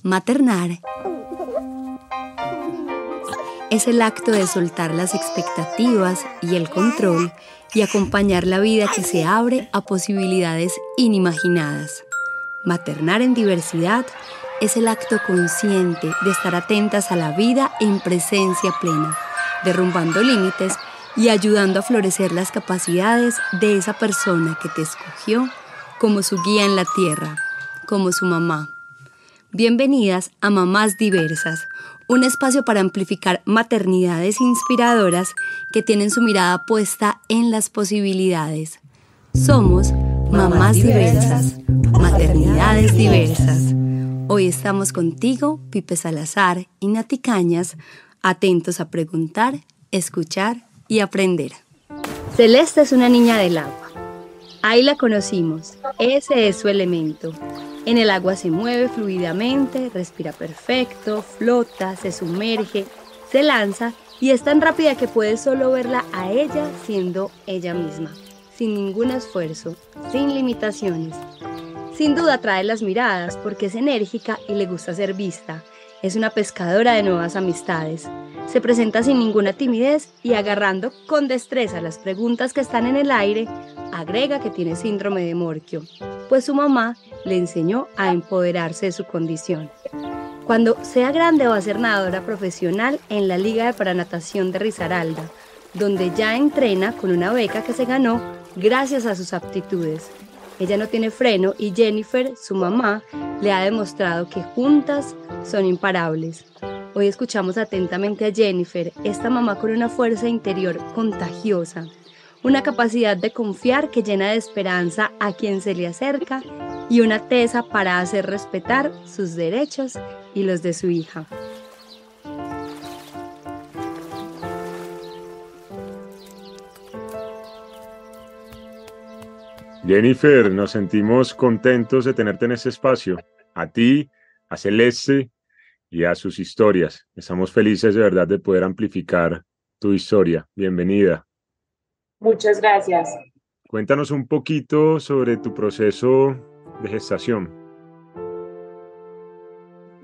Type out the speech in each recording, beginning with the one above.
Maternar es el acto de soltar las expectativas y el control y acompañar la vida que se abre a posibilidades inimaginadas. Maternar en diversidad es el acto consciente de estar atentas a la vida en presencia plena, derrumbando límites y ayudando a florecer las capacidades de esa persona que te escogió como su guía en la tierra, como su mamá. Bienvenidas a Mamás Diversas, un espacio para amplificar maternidades inspiradoras que tienen su mirada puesta en las posibilidades. Somos Mamás Diversas, maternidades diversas. Hoy estamos contigo, Pipe Salazar y Nati Cañas, atentos a preguntar, escuchar y aprender. Celeste es una niña del agua. Ahí la conocimos, ese es su elemento. En el agua se mueve fluidamente, respira perfecto, flota, se sumerge, se lanza y es tan rápida que puedes solo verla a ella siendo ella misma, sin ningún esfuerzo, sin limitaciones. Sin duda atrae las miradas porque es enérgica y le gusta ser vista. Es una pescadora de nuevas amistades. Se presenta sin ninguna timidez y agarrando con destreza las preguntas que están en el aire, agrega que tiene síndrome de Morquio, pues su mamá le enseñó a empoderarse de su condición. Cuando sea grande va a ser nadadora profesional en la Liga de Paranatación de Risaralda, donde ya entrena con una beca que se ganó gracias a sus aptitudes. Ella no tiene freno y Jennifer, su mamá, le ha demostrado que juntas son imparables. Hoy escuchamos atentamente a Jennifer, esta mamá con una fuerza interior contagiosa, una capacidad de confiar que llena de esperanza a quien se le acerca y una tesa para hacer respetar sus derechos y los de su hija. Jennifer, nos sentimos contentos de tenerte en este espacio, a ti, a Celeste y a sus historias. Estamos felices de verdad de poder amplificar tu historia. Bienvenida. Muchas gracias. Cuéntanos un poquito sobre tu proceso de gestación.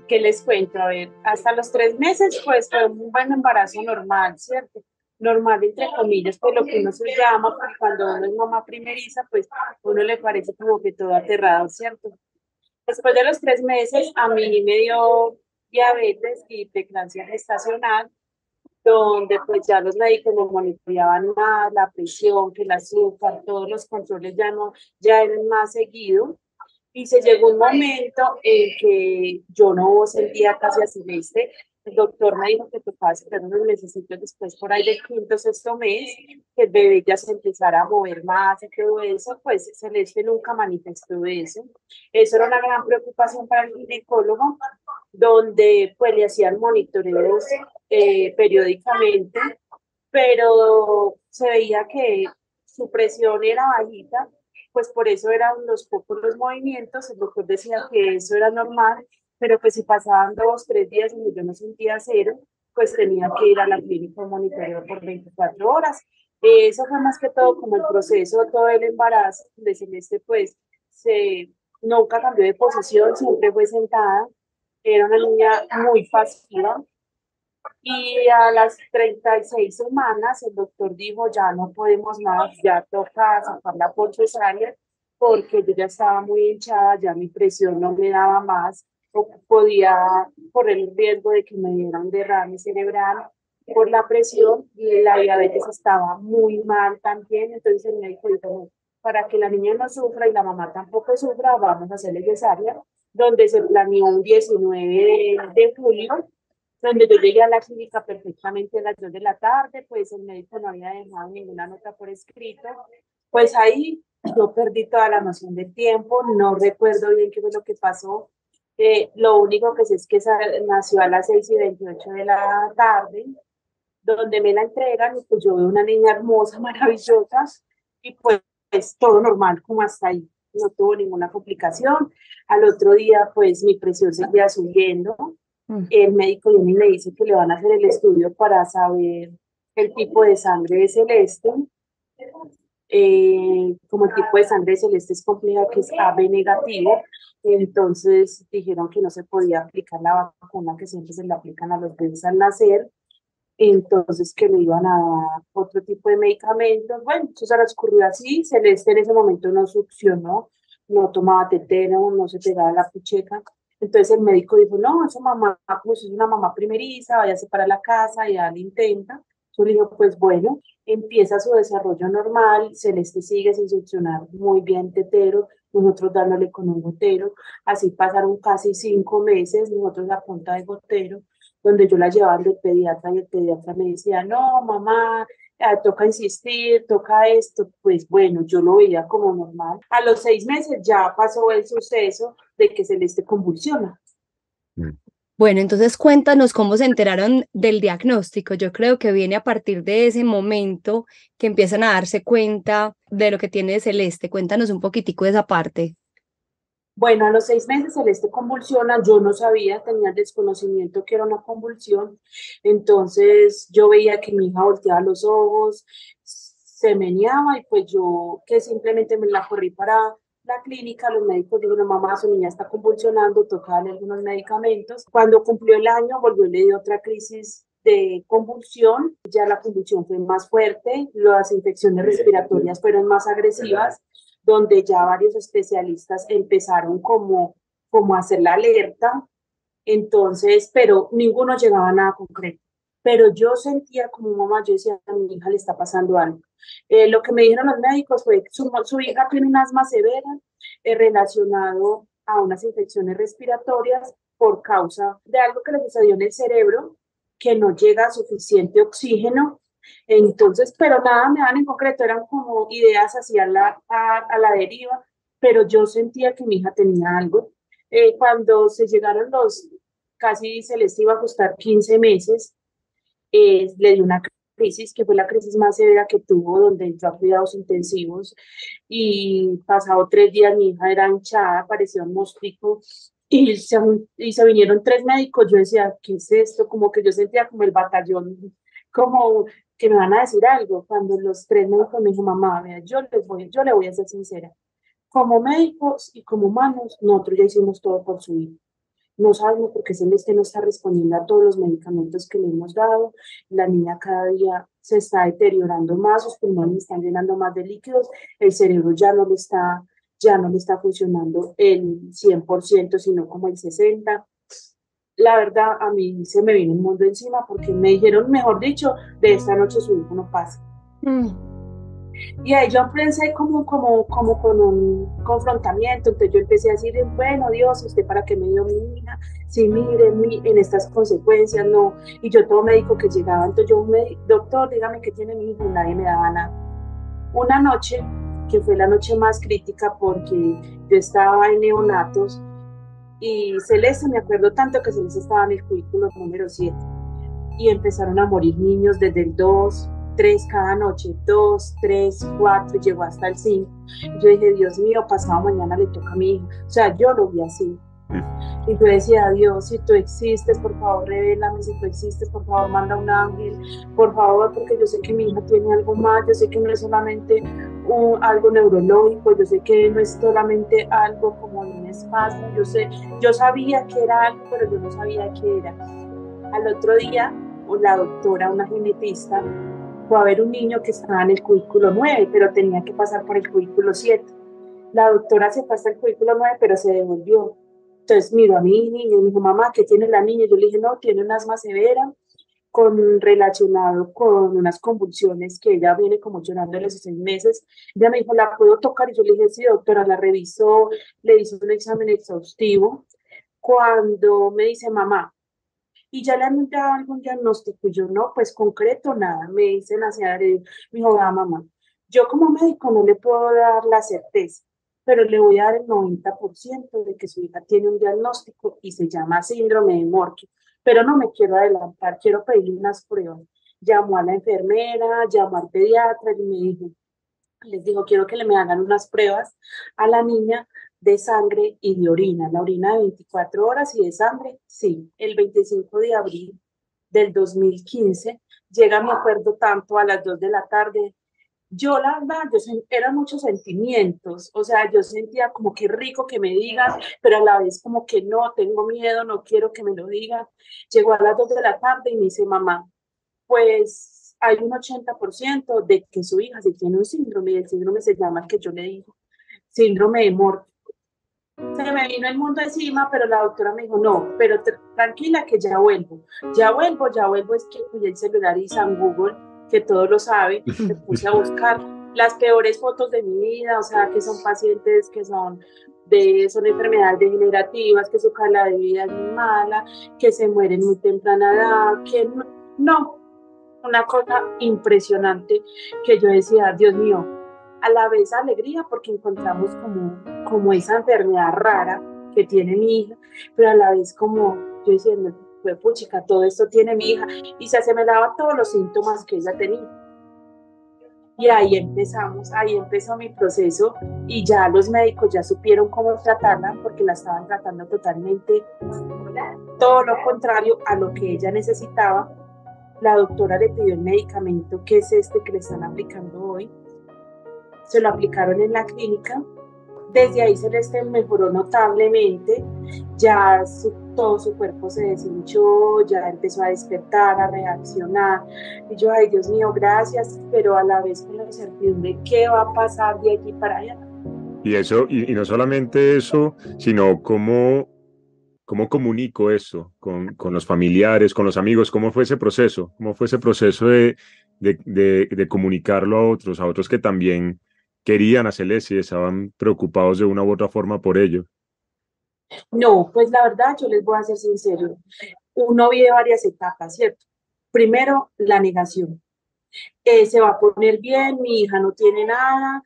¿Qué les cuento? A ver, hasta los 3 meses pues fue un buen embarazo normal, ¿cierto? Normal entre comillas, pues lo que uno se llama, porque cuando uno es mamá primeriza, pues a uno le parece como que todo aterrado, ¿cierto? Después de los 3 meses a mí me dio diabetes y preeclampsia gestacional, donde pues ya los médicos me monitoreaban más la presión, que el azúcar, todos los controles ya eran más seguidos. Y se llegó un momento en que yo no sentía casi a Celeste. El doctor me dijo que tocaba esperar unos necesitos después, por ahí del quinto, sexto mes, que el bebé ya se empezara a mover más y todo eso. Pues Celeste nunca manifestó eso. Eso era una gran preocupación para el ginecólogo, donde pues le hacían monitoreos periódicamente, pero se veía que su presión era bajita, pues por eso eran los pocos los movimientos. El doctor decía que eso era normal, pero pues si pasaban 2, 3 días y yo no sentía cero, pues tenía que ir a la clínica a monitoreo por 24 horas. Eso fue más que todo como el proceso, todo el embarazo de Celeste, pues nunca cambió de posición, siempre fue sentada. Era una niña muy pasiva. Y a las 36 semanas el doctor dijo, ya no podemos más, ya toca sacarla por cesárea, porque yo ya estaba muy hinchada, ya mi presión no me daba más, o podía correr el riesgo de que me dieran derrame cerebral por la presión, y la diabetes estaba muy mal también. Entonces el médico dijo, no, para que la niña no sufra y la mamá tampoco sufra, vamos a hacerle cesárea, donde se planeó un 19 de julio, donde yo llegué a la clínica perfectamente a las 2 de la tarde, pues el médico no había dejado ninguna nota por escrito. Pues ahí yo perdí toda la noción del tiempo, no recuerdo bien qué fue lo que pasó. Lo único que sé es que nació a las 6:28 de la tarde, donde me la entregan, y pues yo veo una niña hermosa, maravillosa, y pues todo normal como hasta ahí. No tuvo ninguna complicación. Al otro día, pues mi presión seguía subiendo. El médico viene y me dice que le van a hacer el estudio para saber el tipo de sangre de Celeste. como el tipo de sangre de Celeste es compleja, que es AB negativo, entonces dijeron que no se podía aplicar la vacuna que siempre se le aplican a los bebés al nacer, entonces que le iban a dar otro tipo de medicamentos. Bueno, eso se transcurrió así. Celeste en ese momento no succionó, no tomaba tetero, no se pegaba la pucheca. Entonces el médico dijo, no, esa mamá, pues es una mamá primeriza, váyase para la casa, ya le intenta. Yo le dije, pues bueno, empieza su desarrollo normal, Celeste sigue sin succionar muy bien tetero, nosotros dándole con un gotero. Así pasaron casi 5 meses, nosotros a punta de gotero, donde yo la llevaba al pediatra y el pediatra me decía, no, mamá, toca insistir, toca esto. Pues bueno, yo lo veía como normal. A los 6 meses ya pasó el suceso de que Celeste convulsiona. Bueno, entonces cuéntanos cómo se enteraron del diagnóstico. Yo creo que viene a partir de ese momento que empiezan a darse cuenta de lo que tiene Celeste. Cuéntanos un poquitico de esa parte. Bueno, a los 6 meses Celeste convulsiona, yo no sabía, tenía el desconocimiento que era una convulsión, entonces yo veía que mi hija volteaba los ojos, se meneaba y pues yo que simplemente me la corrí para la clínica, los médicos dijeron, mamá, su niña está convulsionando, toca darle algunos medicamentos. Cuando cumplió el año, volvió, le dio otra crisis de convulsión, ya la convulsión fue más fuerte, las infecciones respiratorias fueron más agresivas, donde ya varios especialistas empezaron como a hacer la alerta, entonces, pero ninguno llegaba a nada concreto. Pero yo sentía como mamá, yo decía, a mi hija le está pasando algo. Lo que me dijeron los médicos fue que su hija tiene un asma severa relacionado a unas infecciones respiratorias por causa de algo que le sucedió en el cerebro, que no llega suficiente oxígeno. Entonces, pero nada me dan en concreto, eran como ideas hacia a la deriva, pero yo sentía que mi hija tenía algo. Cuando se llegaron casi se les iba a costar 15 meses, le dio una crisis, que fue la crisis más severa que tuvo, donde entró a cuidados intensivos y pasado 3 días mi hija era hinchada, parecía un mosquito y se vinieron 3 médicos. Yo decía, ¿qué es esto? Como que yo sentía como el batallón, como que me van a decir algo. Cuando los 3 médicos me dijo, mamá, vea, yo le voy a ser sincera, como médicos y como humanos, nosotros ya hicimos todo por su hija. No sabemos por qué Celeste no está respondiendo a todos los medicamentos que le hemos dado. La niña cada día se está deteriorando más, sus pulmones están llenando más de líquidos, el cerebro ya no le está funcionando el 100%, sino como el 60%. La verdad, a mí se me vino un mundo encima porque me dijeron, mejor dicho, de esta noche su hijo no pasa. Y ahí yo empecé como con un confrontamiento, entonces yo empecé a decir, bueno, Dios, ¿usted para qué me dio mi hija? Sí, mire, en estas consecuencias, no. Y yo todo médico que llegaba, entonces yo, doctor, dígame qué tiene mi hijo, y nadie me daba nada. Una noche, que fue la noche más crítica porque yo estaba en neonatos y Celeste, me acuerdo tanto que Celeste estaba en el cubículo número 7 y empezaron a morir niños desde el 2, 3 cada noche, 2, 3, 4, llegó hasta el 5. Yo dije, Dios mío, pasado mañana le toca a mi hija. O sea, yo lo vi así. Y yo decía, Dios, si tú existes, por favor, revélame, si tú existes, por favor, manda un ángel, por favor, porque yo sé que mi hija tiene algo más, yo sé que no es solamente algo neurológico, yo sé que no es solamente algo como un espasmo, yo sabía que era algo, pero yo no sabía qué era. Al otro día, la doctora, una genetista, fue a ver un niño que estaba en el cubículo 9, pero tenía que pasar por el cubículo 7. La doctora se pasó al cubículo 9, pero se devolvió. Entonces miró a mi niña y me dijo, mamá, ¿qué tiene la niña? Yo le dije, no, tiene un asma severa relacionado con unas convulsiones que ella viene como llorando en los 6 meses. Ella me dijo, ¿la puedo tocar? Y yo le dije, sí, doctora, la revisó, le hizo un examen exhaustivo. Cuando me dice, mamá, ¿y ya le han dado algún diagnóstico? Y yo, no, pues concreto, nada. Me dicen hacia me dijo, mamá, yo como médico no le puedo dar la certeza, pero le voy a dar el 90% de que su hija tiene un diagnóstico y se llama síndrome de Morquio. Pero no me quiero adelantar, quiero pedirle unas pruebas. Llamó a la enfermera, llamó al pediatra y me dijo, les digo, quiero que le me hagan unas pruebas a la niña de sangre y de orina. La orina de 24 horas y de sangre, sí. El 25 de abril del 2015, llega, me acuerdo tanto, a las 2 de la tarde, yo la verdad, eran muchos sentimientos, o sea, yo sentía como que rico que me digan, pero a la vez como que no, tengo miedo, no quiero que me lo digan. Llegó a las 2 de la tarde y me dice, mamá, pues hay un 80% de que su hija sí tiene un síndrome, y el síndrome se llama, el que yo le digo, síndrome de Morphy. Se me vino el mundo encima, pero la doctora me dijo, no, pero tranquila que ya vuelvo, es que cuidé el celular y San Google, que todo lo sabe, me puse a buscar las peores fotos de mi vida, o sea, que son pacientes que son enfermedades degenerativas, que su calidad de vida es muy mala, que se mueren muy temprana edad, que no, una cosa impresionante que yo decía, Dios mío, a la vez alegría porque encontramos como esa enfermedad rara que tiene mi hija, pero a la vez como yo diciendo, pues puchica, todo esto tiene mi hija, y se asemejaba todos los síntomas que ella tenía. Y ahí ahí empezó mi proceso y ya los médicos ya supieron cómo tratarla porque la estaban tratando totalmente todo lo contrario a lo que ella necesitaba. La doctora le pidió el medicamento que es este que le están aplicando hoy. Se lo aplicaron en la clínica. Desde ahí Celeste mejoró notablemente. Ya todo su cuerpo se deshinchó, ya empezó a despertar, a reaccionar. Y yo, ay Dios mío, gracias, pero a la vez con la incertidumbre, ¿qué va a pasar de aquí para allá? Y eso, y no solamente eso, sino cómo comunico eso con los familiares, con los amigos, cómo fue ese proceso, cómo fue ese proceso de comunicarlo a otros que también querían a Celeste y estaban preocupados de una u otra forma por ello. No, pues la verdad, yo les voy a ser sincero. Uno vive varias etapas, ¿cierto? Primero, la negación. Se va a poner bien, mi hija no tiene nada,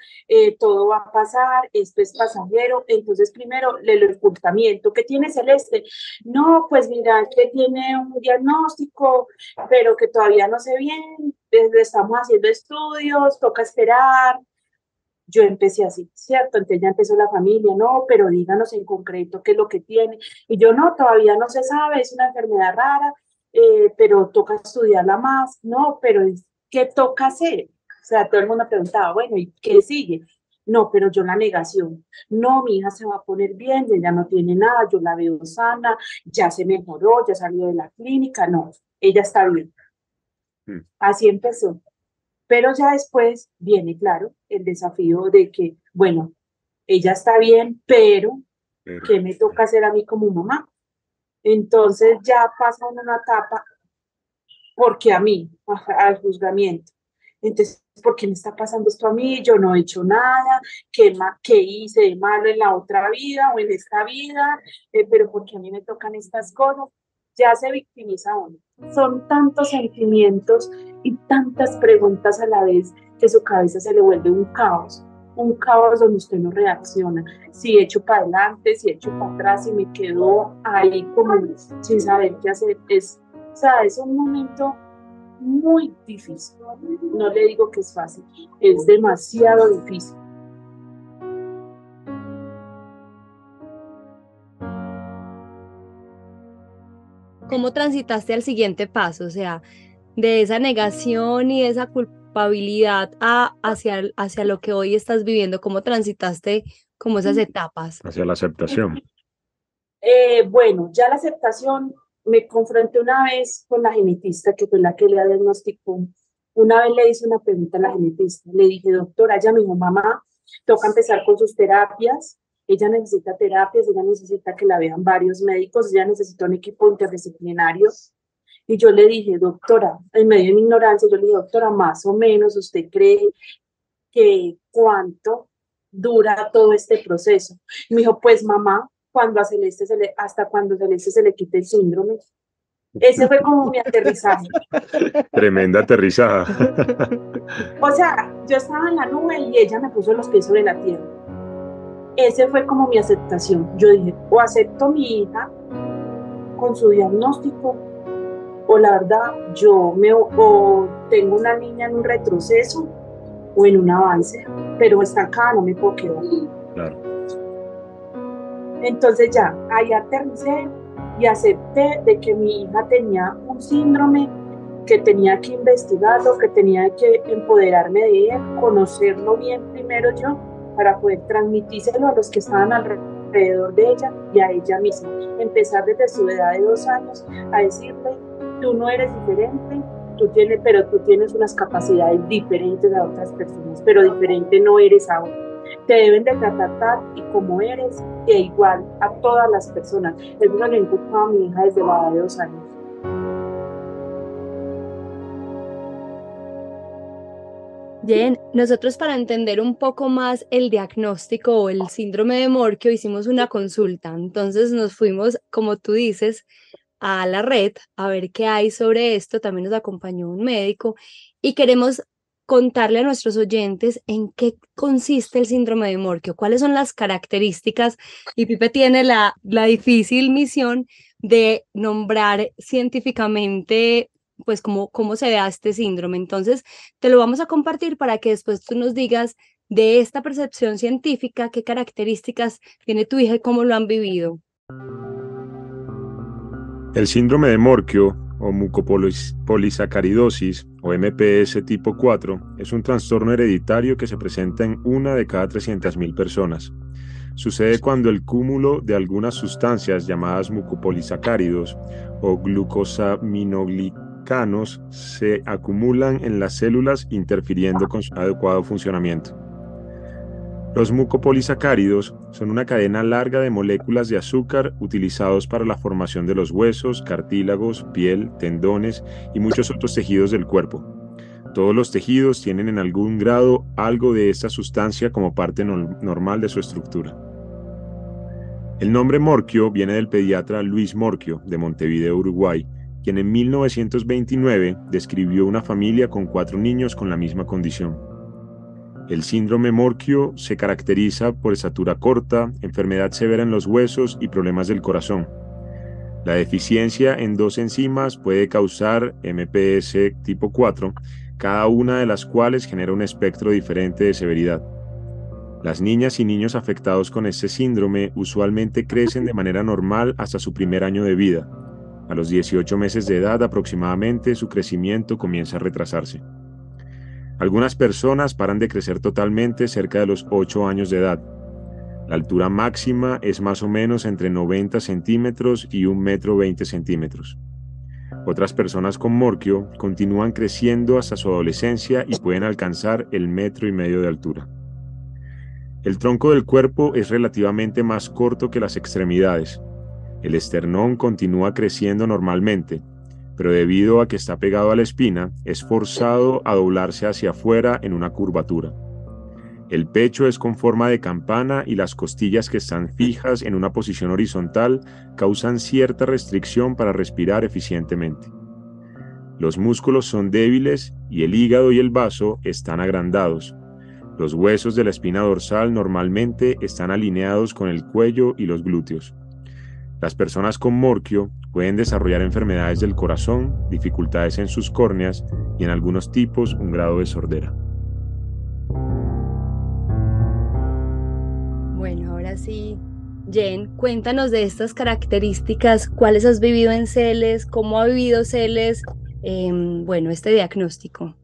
todo va a pasar, esto es pasajero. Entonces, primero, el ocultamiento. ¿Qué tiene Celeste? No, pues mira, que tiene un diagnóstico, pero que todavía no sé bien, estamos haciendo estudios, toca esperar. Yo empecé así, ¿cierto? Entonces ya empezó la familia, no, pero díganos en concreto qué es lo que tiene. Y yo, no, todavía no se sabe, es una enfermedad rara, pero toca estudiarla más. No, pero ¿qué toca hacer? O sea, todo el mundo preguntaba, bueno, ¿y qué sigue? No, pero yo la negación. No, mi hija se va a poner bien, ella no tiene nada, yo la veo sana, ya se mejoró, ya salió de la clínica. No, ella está bien. Así empezó. Pero ya después viene, claro, el desafío de que, bueno, ella está bien, pero ¿qué me toca hacer a mí como mamá? Entonces ya pasa una etapa, porque a mí, al juzgamiento. Entonces, ¿por qué me está pasando esto a mí? Yo no he hecho nada, ¿qué hice de malo en la otra vida o en esta vida? Pero ¿por qué a mí me tocan estas cosas? Ya se victimiza uno. Son tantos sentimientos y tantas preguntas a la vez que su cabeza se le vuelve un caos donde usted no reacciona. Si echo para adelante, si echo para atrás, y me quedo ahí como sin saber qué hacer. O sea, es un momento muy difícil. No le digo que es fácil, es demasiado difícil. ¿Cómo transitaste al siguiente paso? O sea, de esa negación y de esa culpabilidad hacia lo que hoy estás viviendo, ¿cómo transitaste como esas etapas? Hacia la aceptación. Bueno, ya la aceptación, me confronté una vez con la genetista, que fue la que le diagnosticó. Una vez le hice una pregunta a la genetista, le dije, doctora, ella me dijo, mamá, toca empezar con sus terapias, ella necesita terapias, ella necesita que la vean varios médicos, ella necesita un equipo interdisciplinario. Y yo le dije, doctora, en medio de mi ignorancia, yo le dije, doctora, más o menos, ¿usted cree que cuánto dura todo este proceso? Y me dijo, pues mamá, cuando a Celeste hasta cuando Celeste se le quite el síndrome. Ese fue como mi aterrizaje. Tremenda aterrizada. O sea, yo estaba en la nube y ella me puso los pies sobre la tierra. Ese fue como mi aceptación. Yo dije, o acepto a mi hija con su diagnóstico, o la verdad, o tengo una niña en un retroceso o en un avance, pero estancada no me puedo quedar. Claro. Entonces ya, ahí aterricé y acepté de que mi hija tenía un síndrome que tenía que investigarlo, que tenía que empoderarme de él, conocerlo bien primero yo, para poder transmitírselo a los que estaban alrededor de ella y a ella misma. Empezar desde su edad de 2 años a decirle, tú no eres diferente, pero tú tienes unas capacidades diferentes a otras personas, pero diferente no eres ahora. Te deben de tratar tal y como eres, e igual a todas las personas. Eso lo he inculcado a mi hija desde la edad de 2 años. Jen, nosotros para entender un poco más el diagnóstico o el síndrome de Morquio hicimos una consulta, entonces nos fuimos, como tú dices, a la red a ver qué hay sobre esto, también nos acompañó un médico y queremos contarle a nuestros oyentes en qué consiste el síndrome de Morquio, cuáles son las características, y Pipe tiene la difícil misión de nombrar científicamente pues cómo se da este síndrome. Entonces te lo vamos a compartir para que después tú nos digas de esta percepción científica qué características tiene tu hija y cómo lo han vivido. El síndrome de Morquio o mucopolisacaridosis o MPS tipo 4 es un trastorno hereditario que se presenta en 1 de cada 300.000 personas. Sucede cuando el cúmulo de algunas sustancias llamadas mucopolisacáridos o glucosaminoglicanos se acumulan en las células interfiriendo con su adecuado funcionamiento. Los mucopolisacáridos son una cadena larga de moléculas de azúcar utilizados para la formación de los huesos, cartílagos, piel, tendones y muchos otros tejidos del cuerpo. Todos los tejidos tienen en algún grado algo de esta sustancia como parte normal de su estructura. El nombre Morquio viene del pediatra Luis Morquio, de Montevideo, Uruguay, quien en 1929 describió una familia con 4 niños con la misma condición. El síndrome Morquio se caracteriza por estatura corta, enfermedad severa en los huesos y problemas del corazón. La deficiencia en 2 enzimas puede causar MPS tipo 4, cada una de las cuales genera un espectro diferente de severidad. Las niñas y niños afectados con este síndrome usualmente crecen de manera normal hasta su primer año de vida. A los 18 meses de edad aproximadamente, su crecimiento comienza a retrasarse. Algunas personas paran de crecer totalmente cerca de los 8 años de edad. La altura máxima es más o menos entre 90 centímetros y 1,20 m. Otras personas con Morquio continúan creciendo hasta su adolescencia y pueden alcanzar el 1,5 m de altura. El tronco del cuerpo es relativamente más corto que las extremidades. El esternón continúa creciendo normalmente, pero debido a que está pegado a la espina, es forzado a doblarse hacia afuera en una curvatura. El pecho es con forma de campana y las costillas que están fijas en una posición horizontal causan cierta restricción para respirar eficientemente. Los músculos son débiles y el hígado y el vaso están agrandados. Los huesos de la espina dorsal normalmente están alineados con el cuello y los glúteos. Las personas con Morquio pueden desarrollar enfermedades del corazón, dificultades en sus córneas y en algunos tipos un grado de sordera. Bueno, ahora sí, Jen, cuéntanos de estas características, cuáles has vivido en Celes, cómo ha vivido Celes, este diagnóstico.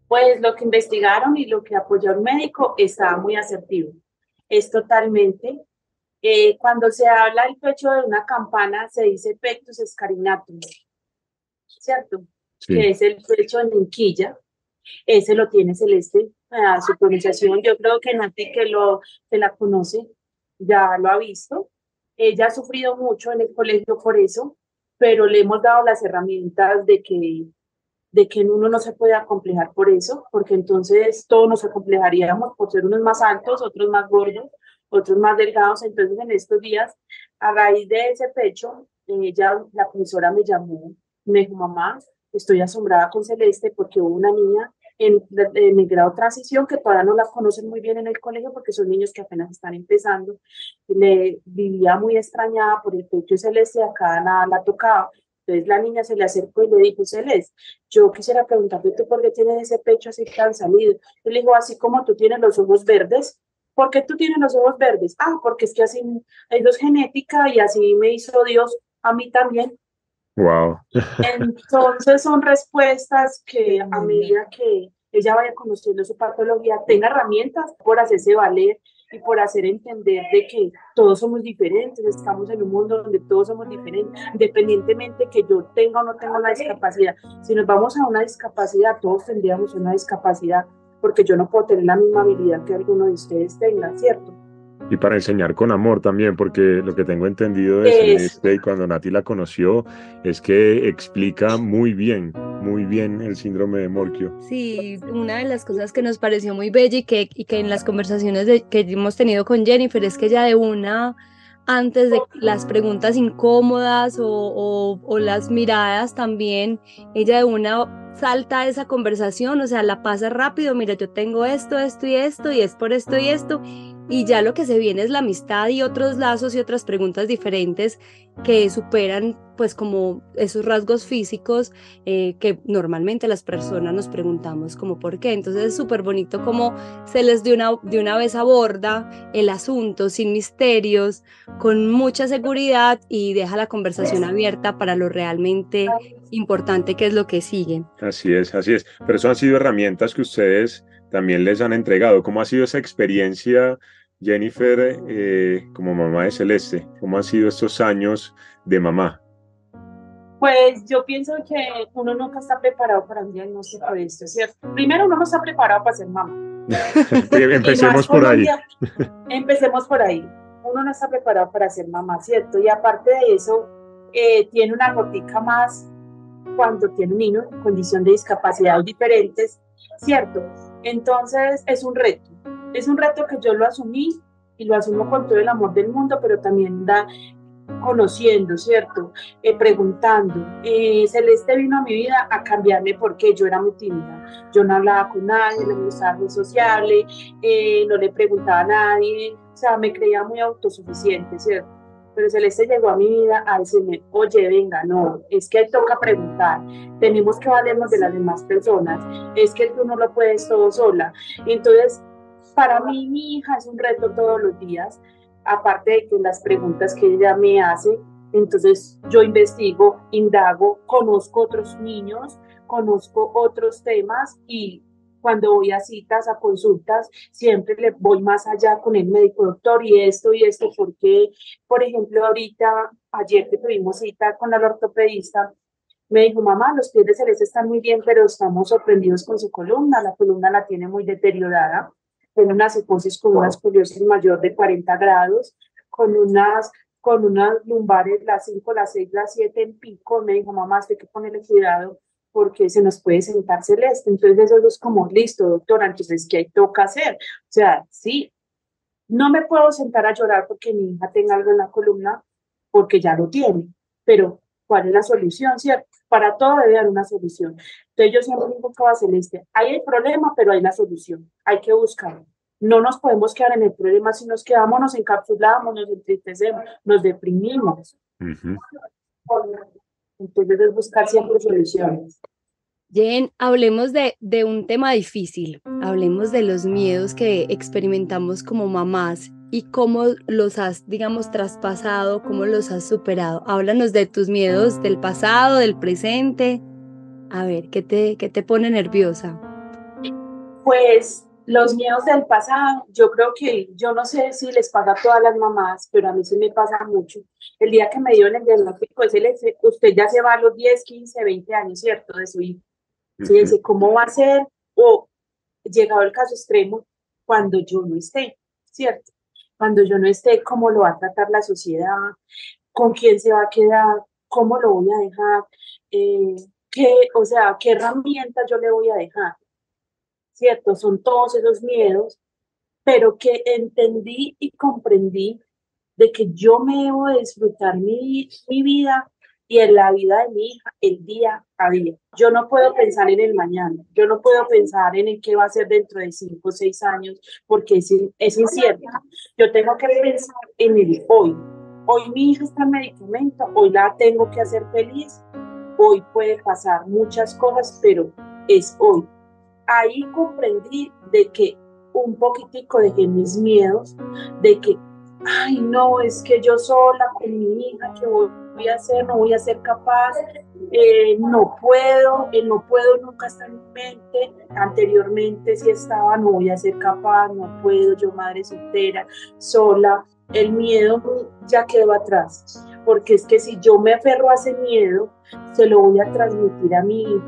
Pues lo que investigaron y lo que apoyó el médico estaba muy asertivo. Es totalmente, cuando se habla del pecho de una campana, se dice pectus scarinatum, ¿cierto? Sí. Que es el pecho en hinquilla. Ese lo tiene Celeste, su pronunciación. Yo creo que Nati, que la conoce, ya lo ha visto. Ella ha sufrido mucho en el colegio por eso, pero le hemos dado las herramientas de que uno no se puede acomplejar por eso, porque entonces todos nos acomplejaríamos por ser unos más altos, otros más gordos, otros más delgados. Entonces en estos días, a raíz de ese pecho, la profesora me llamó, me dijo, mamá, estoy asombrada con Celeste porque hubo una niña en el grado transición que todavía no la conocen muy bien en el colegio porque son niños que apenas están empezando. Le vivía muy extrañada por el pecho de Celeste, acá nada la tocaba. Entonces la niña se le acercó y le dijo, Celeste, yo quisiera preguntarte tú por qué tienes ese pecho así tan salido. Él le dijo, así como tú tienes los ojos verdes. ¿Por qué tú tienes los ojos verdes? Ah, porque es que así, eso es genética y así me hizo Dios a mí también. Wow. Entonces son respuestas que a medida que ella vaya conociendo su patología, tenga herramientas por hacerse valer y por hacer entender de que todos somos diferentes, estamos en un mundo donde todos somos diferentes, independientemente que yo tenga o no tenga una discapacidad. Si nos vamos a una discapacidad, todos tendríamos una discapacidad, porque yo no puedo tener la misma habilidad que alguno de ustedes tenga, ¿cierto? Y para enseñar con amor también, porque lo que tengo entendido de Es, Celeste y cuando Nati la conoció es que explica muy bien el síndrome de Morquio. Sí, una de las cosas que nos pareció muy bella y que en las conversaciones que hemos tenido con Jennifer es que ella de una, antes de las preguntas incómodas o las miradas también, ella de una salta a esa conversación, o sea, la pasa rápido, mira, yo tengo esto, esto y esto, y es por esto y esto, y ya lo que se viene es la amistad y otros lazos y otras preguntas diferentes que superan pues como esos rasgos físicos que normalmente las personas nos preguntamos como por qué. Entonces es súper bonito como se les de una vez aborda el asunto sin misterios, con mucha seguridad y deja la conversación abierta para lo realmente importante que es lo que sigue. Así es, así es. Pero eso han sido herramientas que ustedes también les han entregado. ¿Cómo ha sido esa experiencia, Jennifer, como mamá de Celeste? ¿Cómo han sido estos años de mamá? Pues yo pienso que uno nunca está preparado para un diagnóstico de esto, ¿cierto? Primero, uno no está preparado para ser mamá. Y más Empecemos por con un ahí. día, empecemos por ahí. Uno no está preparado para ser mamá, ¿cierto? Y aparte de eso, tiene una gotica más cuando tiene un niño en condición de discapacidad diferentes, ¿cierto? Entonces es un reto que yo lo asumí y lo asumo con todo el amor del mundo, pero también da conociendo, ¿cierto? Preguntando. Celeste vino a mi vida a cambiarme porque yo era muy tímida. Yo no hablaba con nadie, no me gustaban redes sociales, no le preguntaba a nadie, o sea, me creía muy autosuficiente, ¿cierto? Pero Celeste llegó a mi vida a decirme, oye, venga, no, es que toca preguntar, tenemos que valernos de las demás personas, es que tú no lo puedes todo sola. Entonces, para mí, mi hija es un reto todos los días, aparte de que las preguntas que ella me hace, entonces yo investigo, indago, conozco otros niños, conozco otros temas y cuando voy a citas, a consultas, siempre le voy más allá con el médico, doctor, y esto, porque, por ejemplo, ahorita, ayer que tuvimos cita con el ortopedista, me dijo, mamá, los pies de Celeste están muy bien, pero estamos sorprendidos con su columna, la columna la tiene muy deteriorada, tiene una psicosis con una escoliosis mayor de 40 grados, con unas lumbares, las 5 las 6 las 7 en pico. Me dijo, mamá, hay que ponerle cuidado porque se nos puede sentar Celeste. Entonces eso es como, listo, doctora, entonces, ¿qué toca hacer? O sea, sí, no me puedo sentar a llorar porque mi hija tenga algo en la columna, porque ya lo tiene, pero ¿cuál es la solución, cierto? Para todo debe haber una solución. Entonces yo siempre digo que va a Celeste, hay el problema, pero hay la solución, hay que buscarlo. No nos podemos quedar en el problema, si nos quedamos, nos encapsulamos, nos entristecemos, nos deprimimos. Ujú. Entonces es buscar siempre soluciones. Jen, hablemos de un tema difícil, hablemos de los miedos que experimentamos como mamás y cómo los has, digamos, traspasado, cómo los has superado. Háblanos de tus miedos del pasado, del presente. A ver, qué te pone nerviosa? Pues los miedos del pasado, yo creo que, yo no sé si les pasa a todas las mamás, pero a mí sí me pasa mucho. El día que me dio el diagnóstico, usted ya se va a los 10, 15, 20 años, ¿cierto? De su hijo. Ujú. Fíjense cómo va a ser, o llegado el caso extremo, cuando yo no esté, ¿cierto? Cuando yo no esté, cómo lo va a tratar la sociedad, con quién se va a quedar, cómo lo voy a dejar, eh, o sea, qué herramientas yo le voy a dejar, ¿cierto? Son todos esos miedos, pero que entendí y comprendí de que yo me debo de disfrutar mi vida y en la vida de mi hija el día a día. Yo no puedo pensar en el mañana, yo no puedo pensar en el qué va a ser dentro de 5 o 6 años, porque es incierto. Yo tengo que pensar en el hoy. Hoy mi hija está en medicamento, hoy la tengo que hacer feliz, hoy puede pasar muchas cosas, pero es hoy. Ahí comprendí de que un poquitico dejé mis miedos, de que, ay, no, es que yo sola con mi hija, que voy voy a hacer, no voy a ser capaz, no puedo, no puedo nunca está en mi mente. Anteriormente sí estaba, no voy a ser capaz, no puedo, yo madre soltera, sola. El miedo ya quedó atrás, porque es que si yo me aferro a ese miedo, se lo voy a transmitir a mi hijo.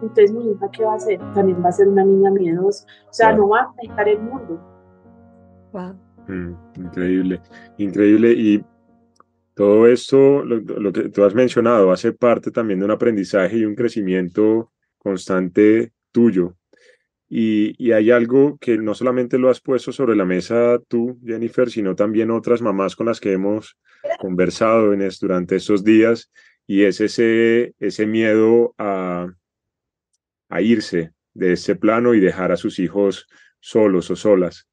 Entonces mi hija, ¿qué va a hacer? También va a ser una niña miedosa, o sea, no va a dejar el mundo. Wow. Increíble, increíble. Y todo esto, lo que tú has mencionado, hace parte también de un aprendizaje y un crecimiento constante tuyo. Y hay algo que no solamente lo has puesto sobre la mesa tú, Jennifer, sino también otras mamás con las que hemos conversado durante estos días, y es ese miedo a irse de ese plano y dejar a sus hijos solos o solas.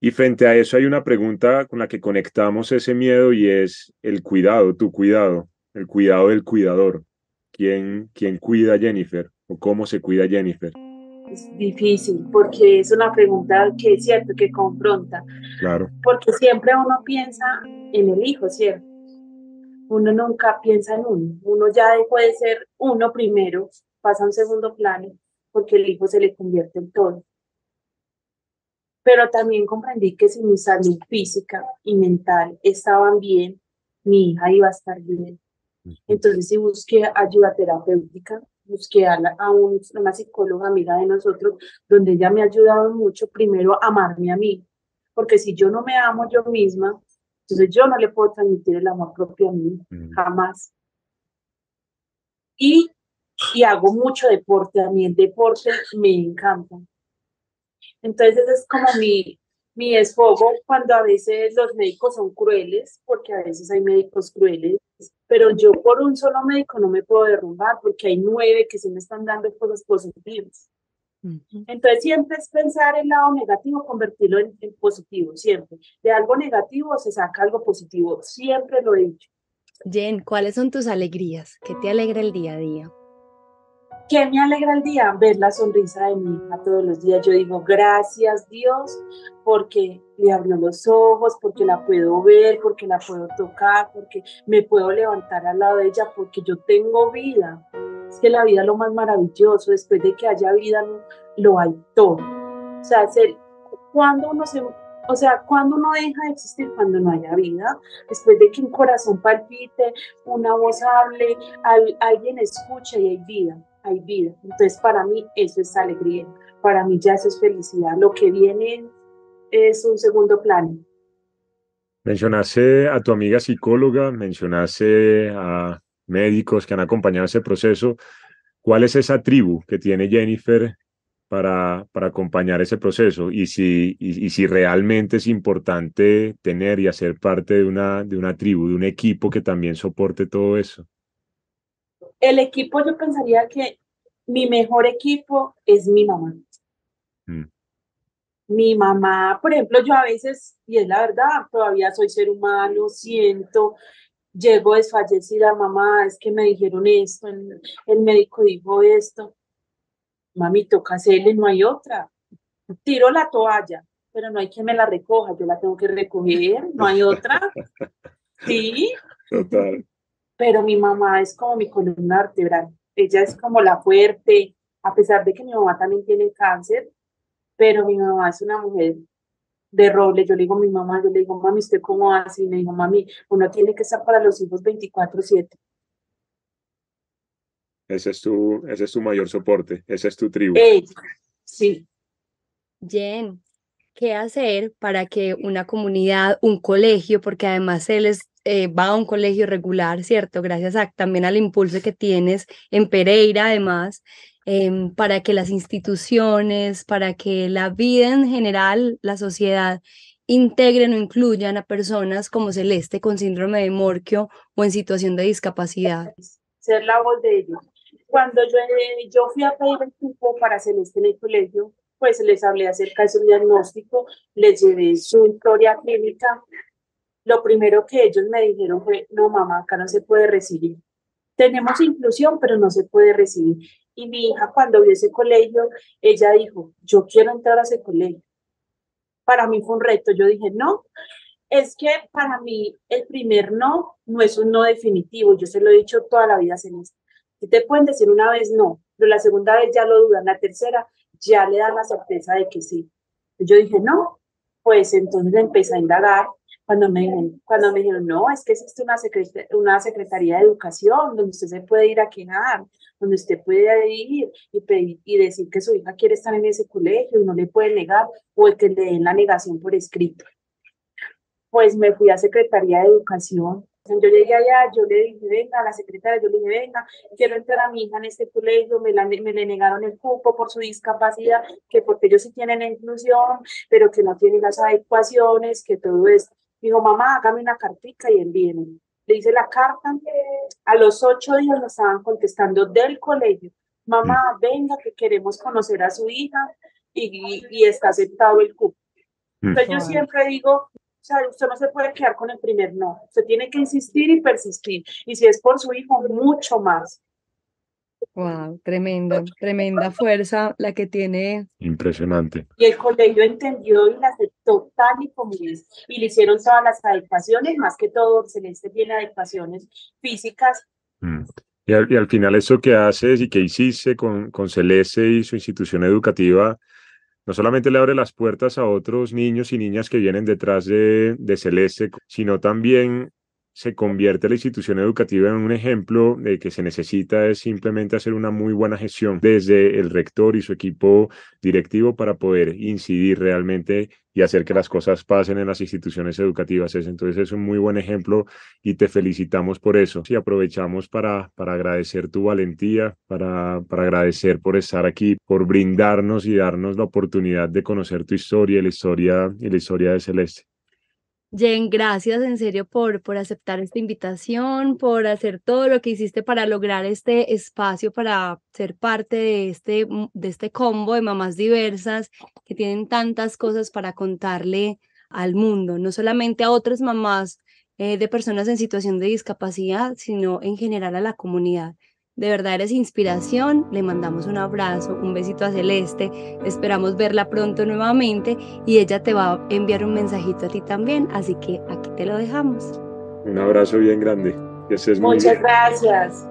Y frente a eso hay una pregunta con la que conectamos ese miedo y es el cuidado, tu cuidado, el cuidado del cuidador. ¿Quién cuida a Jennifer o cómo se cuida a Jennifer? Es difícil porque es una pregunta que es cierto, que confronta, Claro. porque siempre uno piensa en el hijo, ¿cierto? Uno nunca piensa en uno ya dejó de ser uno primero, pasa a un segundo plano, porque el hijo se le convierte en todo. Pero también comprendí que si mi salud física y mental estaban bien, mi hija iba a estar bien. Entonces sí busqué ayuda terapéutica, busqué una psicóloga amiga de nosotros, donde ella me ha ayudado mucho, primero a amarme a mí, porque si yo no me amo yo misma, entonces yo no le puedo transmitir el amor propio a mí, jamás. Y hago mucho deporte, a mí el deporte me encanta. Entonces es como mi desfogo cuando a veces los médicos son crueles, porque a veces hay médicos crueles, pero yo por un solo médico no me puedo derrumbar porque hay 9 que se me están dando cosas positivas. Entonces siempre es pensar el lado negativo, convertirlo en positivo, siempre. De algo negativo se saca algo positivo, siempre lo he dicho. Jen, ¿cuáles son tus alegrías? ¿Qué te alegra el día a día? ¿Qué me alegra el día? Ver la sonrisa de mi hija todos los días. Yo digo, gracias Dios, porque le abrió los ojos, porque la puedo ver, porque la puedo tocar, porque me puedo levantar al lado de ella, porque yo tengo vida. Es que la vida es lo más maravilloso. Después de que haya vida, lo hay todo. O sea, cuando uno cuando uno deja de existir, cuando no haya vida, después de que un corazón palpite, una voz hable, alguien escuche y hay vida. Hay vida. Entonces, para mí eso es alegría, para mí ya eso es felicidad. Lo que viene es un segundo plano. Mencionaste a tu amiga psicóloga, mencionaste a médicos que han acompañado ese proceso. ¿Cuál es esa tribu que tiene Jennifer para acompañar ese proceso? Y si realmente es importante tener y hacer parte de una tribu, de un equipo que también soporte todo eso. El equipo, yo pensaría que mi mejor equipo es mi mamá. Mi mamá, por ejemplo, yo a veces, y es la verdad, todavía soy ser humano, siento, llego desfallecida, mamá, es que me dijeron esto, el médico dijo esto, mami, toca hacerle, no hay otra. Tiro la toalla, pero no hay quien me la recoja, yo la tengo que recoger, no hay otra. Sí. Total. Pero mi mamá es como mi columna vertebral, ella es como la fuerte, a pesar de que mi mamá también tiene cáncer, pero mi mamá es una mujer de roble. Yo le digo a mi mamá, yo le digo, mami, ¿usted cómo hace? Y me dijo, mami, uno tiene que estar para los hijos 24/7. Ese es tu mayor soporte, esa es tu tribu. Sí. Jen, ¿qué hacer para que una comunidad, un colegio, porque además él va a un colegio regular, ¿cierto? Gracias también al impulso que tienes en Pereira, además, para que las instituciones, para que la vida en general, la sociedad, integren o incluyan a personas como Celeste con síndrome de Morquio o en situación de discapacidad? Ser la voz de ellos. Cuando yo fui a pedir el cupo para Celeste en el colegio, pues les hablé acerca de su diagnóstico, les llevé su historia clínica. Lo primero que ellos me dijeron fue, no mamá, acá no se puede recibir. Tenemos inclusión, pero no se puede recibir. Y mi hija cuando vio ese colegio, ella dijo, yo quiero entrar a ese colegio. Para mí fue un reto, yo dije, no, Es que para mí el primer no es un no definitivo. Yo se lo he dicho toda la vida, Celeste. Si te pueden decir una vez no, pero la segunda vez ya lo dudan, la tercera ya le dan la certeza de que sí. Yo dije, no, pues entonces empecé a indagar. Cuando me dijeron, no, es que existe una Secretaría de Educación donde usted se puede ir a quejar, donde usted puede ir y, pedir, y decir que su hija quiere estar en ese colegio y no le puede negar o que le den la negación por escrito. Pues me fui a Secretaría de Educación. Yo llegué allá, yo le dije, venga, a la secretaria, yo le dije, venga, quiero entrar a mi hija en este colegio, me le negaron el cupo por su discapacidad, que porque ellos sí tienen inclusión, pero que no tienen las adecuaciones, que todo esto. Dijo, mamá, hágame una cartica y envíenme. Le hice la carta, a los 8 días me estaban contestando del colegio, mamá, venga, que queremos conocer a su hija y está aceptado el cupo. Entonces yo siempre digo, o sea, usted no se puede quedar con el primer no. Usted tiene que insistir y persistir. Y si es por su hijo, mucho más. Wow, tremenda fuerza la que tiene. Impresionante. Y el colegio entendió y la aceptó tal y como es. Y le hicieron todas las adecuaciones, más que todo, Celeste tiene adecuaciones físicas. Y al final eso que haces y que hiciste con Celeste y su institución educativa, no solamente le abre las puertas a otros niños y niñas que vienen detrás de Celeste, sino también se convierte la institución educativa en un ejemplo de que se necesita es simplemente hacer una muy buena gestión desde el rector y su equipo directivo para poder incidir realmente y hacer que las cosas pasen en las instituciones educativas. Entonces es un muy buen ejemplo y te felicitamos por eso. Y aprovechamos para agradecer tu valentía, para agradecer por estar aquí, por brindarnos y darnos la oportunidad de conocer tu historia y la historia de Celeste. Jen, gracias en serio por aceptar esta invitación, por hacer todo lo que hiciste para lograr este espacio, para ser parte de este combo de mamás diversas que tienen tantas cosas para contarle al mundo, no solamente a otras mamás de personas en situación de discapacidad, sino en general a la comunidad. De verdad eres inspiración, le mandamos un abrazo, un besito a Celeste, esperamos verla pronto nuevamente y ella te va a enviar un mensajito a ti también, así que aquí te lo dejamos. Un abrazo bien grande, que estés muy bien. Muchas gracias.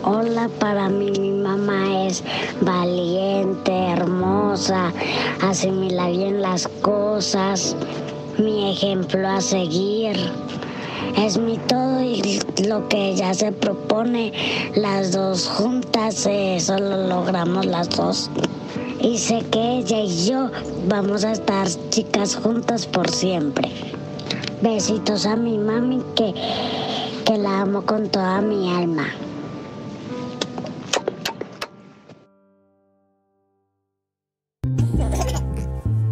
Hola, para mí mi mamá es valiente, hermosa, asimila bien las cosas, mi ejemplo a seguir. Es mi todo y lo que ella se propone, las dos juntas, eso lo logramos las dos. Y sé que ella y yo vamos a estar chicas juntas por siempre. Besitos a mi mami que la amo con toda mi alma.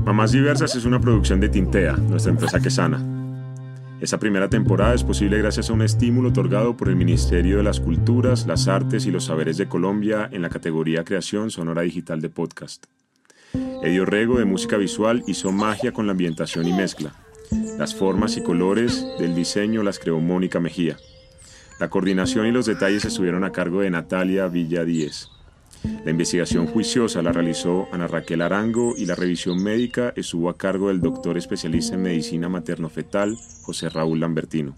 Mamás Diversas es una producción de Tintea, nuestra empresa Quesana. Esta primera temporada es posible gracias a un estímulo otorgado por el Ministerio de las Culturas, las Artes y los Saberes de Colombia en la categoría Creación Sonora Digital de Podcast. Edio Rego de Música Visual hizo magia con la ambientación y mezcla. Las formas y colores del diseño las creó Mónica Mejía. La coordinación y los detalles estuvieron a cargo de Natalia Villa Díez. La investigación juiciosa la realizó Ana Raquel Arango y la revisión médica estuvo a cargo del doctor especialista en medicina materno-fetal José Raúl Lambertino.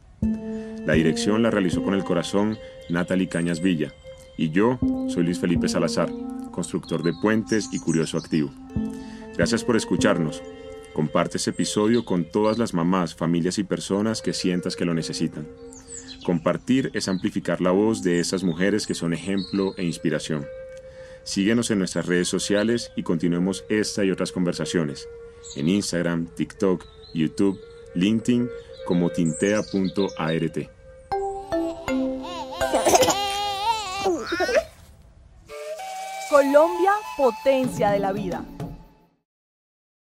La dirección la realizó con el corazón Natalie Cañas Villa y yo soy Luis Felipe Salazar, constructor de puentes y curioso activo. Gracias por escucharnos. Comparte este episodio con todas las mamás, familias y personas que sientas que lo necesitan. Compartir es amplificar la voz de esas mujeres que son ejemplo e inspiración. Síguenos en nuestras redes sociales y continuemos esta y otras conversaciones en Instagram, TikTok, YouTube, LinkedIn como tintea.art. Colombia, potencia de la vida.